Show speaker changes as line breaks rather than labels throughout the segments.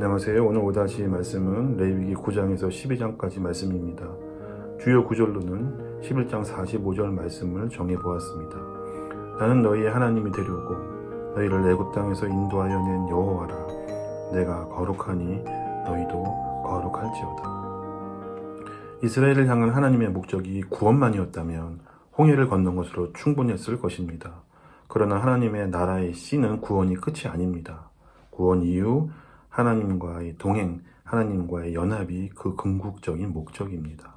안녕하세요. 오늘 오다시 말씀은 레위기 9장에서 12장까지 말씀입니다. 주요 구절로는 11장 45절 말씀을 정해보았습니다. 나는 너희의 하나님이 되려고 너희를 애굽 땅에서 인도하여 낸 여호와라. 내가 거룩하니 너희도 거룩할지어다. 이스라엘을 향한 하나님의 목적이 구원만이었다면 홍해를 건넌 것으로 충분했을 것입니다. 그러나 하나님의 나라의 씨는 구원이 끝이 아닙니다. 구원 이후 하나님과의 동행, 하나님과의 연합이 그 궁극적인 목적입니다.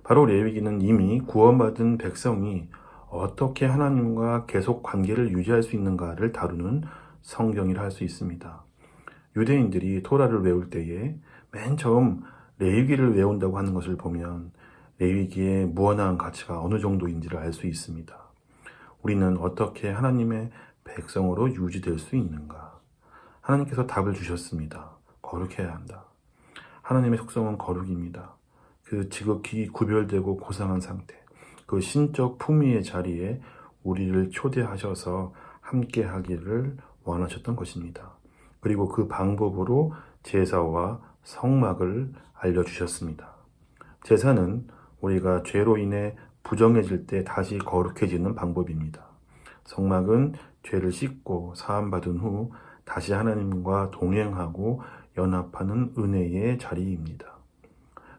바로 레위기는 이미 구원받은 백성이 어떻게 하나님과 계속 관계를 유지할 수 있는가를 다루는 성경이라 할 수 있습니다. 유대인들이 토라를 외울 때에 맨 처음 레위기를 외운다고 하는 것을 보면 레위기의 무한한 가치가 어느 정도인지를 알 수 있습니다. 우리는 어떻게 하나님의 백성으로 유지될 수 있는가? 하나님께서 답을 주셨습니다. 거룩해야 한다. 하나님의 속성은 거룩입니다. 그 지극히 구별되고 고상한 상태, 그 신적 품위의 자리에 우리를 초대하셔서 함께 하기를 원하셨던 것입니다. 그리고 그 방법으로 제사와 성막을 알려주셨습니다. 제사는 우리가 죄로 인해 부정해질 때 다시 거룩해지는 방법입니다. 성막은 죄를 씻고 사함받은 후 다시 하나님과 동행하고 연합하는 은혜의 자리입니다.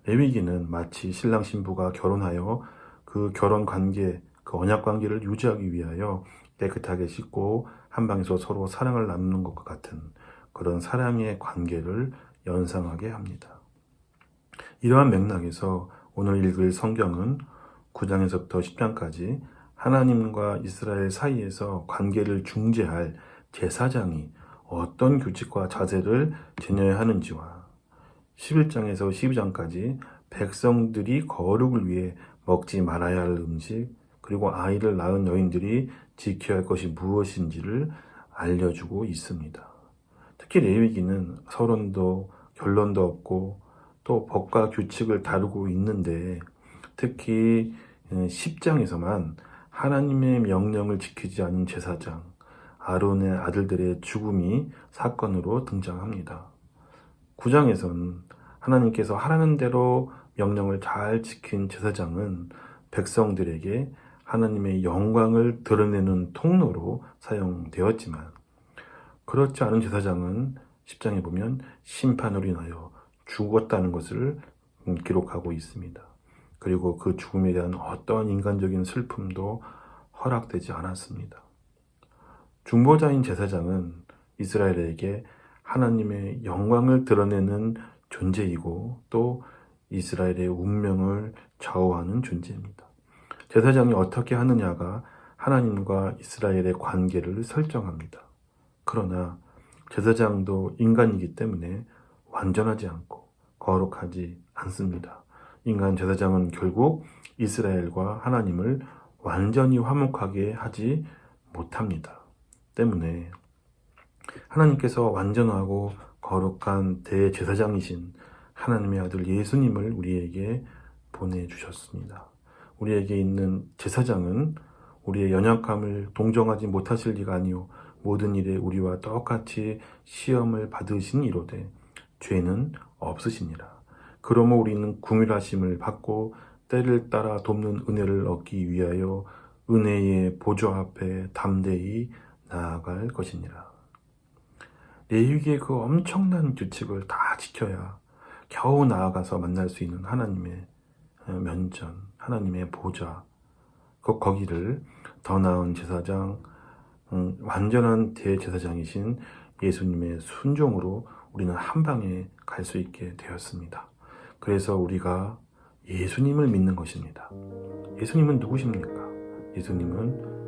레위기는 마치 신랑 신부가 결혼하여 그 결혼 관계, 그 언약 관계를 유지하기 위하여 깨끗하게 씻고 한 방에서 서로 사랑을 나누는 것과 같은 그런 사랑의 관계를 연상하게 합니다. 이러한 맥락에서 오늘 읽을 성경은 9장에서부터 10장까지 하나님과 이스라엘 사이에서 관계를 중재할 제사장이 어떤 규칙과 자세를 지녀야 하는지와 11장에서 12장까지 백성들이 거룩을 위해 먹지 말아야 할 음식, 그리고 아이를 낳은 여인들이 지켜야 할 것이 무엇인지를 알려주고 있습니다. 특히 레위기는 서론도 결론도 없고 또 법과 규칙을 다루고 있는데 특히 10장에서만 하나님의 명령을 지키지 않은 제사장, 아론의 아들들의 죽음이 사건으로 등장합니다. 9장에서는 하나님께서 하라는 대로 명령을 잘 지킨 제사장은 백성들에게 하나님의 영광을 드러내는 통로로 사용되었지만 그렇지 않은 제사장은 10장에 보면 심판으로 인하여 죽었다는 것을 기록하고 있습니다. 그리고 그 죽음에 대한 어떤 인간적인 슬픔도 허락되지 않았습니다. 중보자인 제사장은 이스라엘에게 하나님의 영광을 드러내는 존재이고 또 이스라엘의 운명을 좌우하는 존재입니다. 제사장이 어떻게 하느냐가 하나님과 이스라엘의 관계를 설정합니다. 그러나 제사장도 인간이기 때문에 완전하지 않고 거룩하지 않습니다. 인간 제사장은 결국 이스라엘과 하나님을 완전히 화목하게 하지 못합니다. 때문에 하나님께서 완전하고 거룩한 대제사장이신 하나님의 아들 예수님을 우리에게 보내주셨습니다. 우리에게 있는 제사장은 우리의 연약함을 동정하지 못하실 리가 아니요 모든 일에 우리와 똑같이 시험을 받으신 이로되 죄는 없으시니라. 그러므로 우리는 긍휼하심을 받고 때를 따라 돕는 은혜를 얻기 위하여 은혜의 보좌 앞에 담대히 나아갈 것이니라. 레위기의 그 엄청난 규칙을 다 지켜야 겨우 나아가서 만날 수 있는 하나님의 면전, 하나님의 보좌, 거기를 더 나은 제사장, 완전한 대제사장이신 예수님의 순종으로 우리는 한 방에 갈 수 있게 되었습니다. 그래서 우리가 예수님을 믿는 것입니다. 예수님은 누구십니까? 예수님은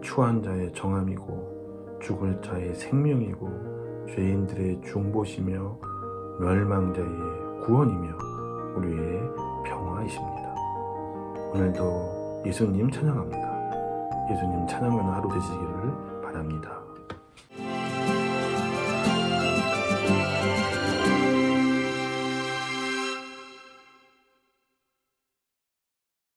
추한 자의 정함이고 죽을 자의 생명이고 죄인들의 중보시며 멸망자의 구원이며 우리의 평화이십니다. 오늘도 예수님 찬양합니다. 예수님 찬양하는 하루 되시기를 바랍니다.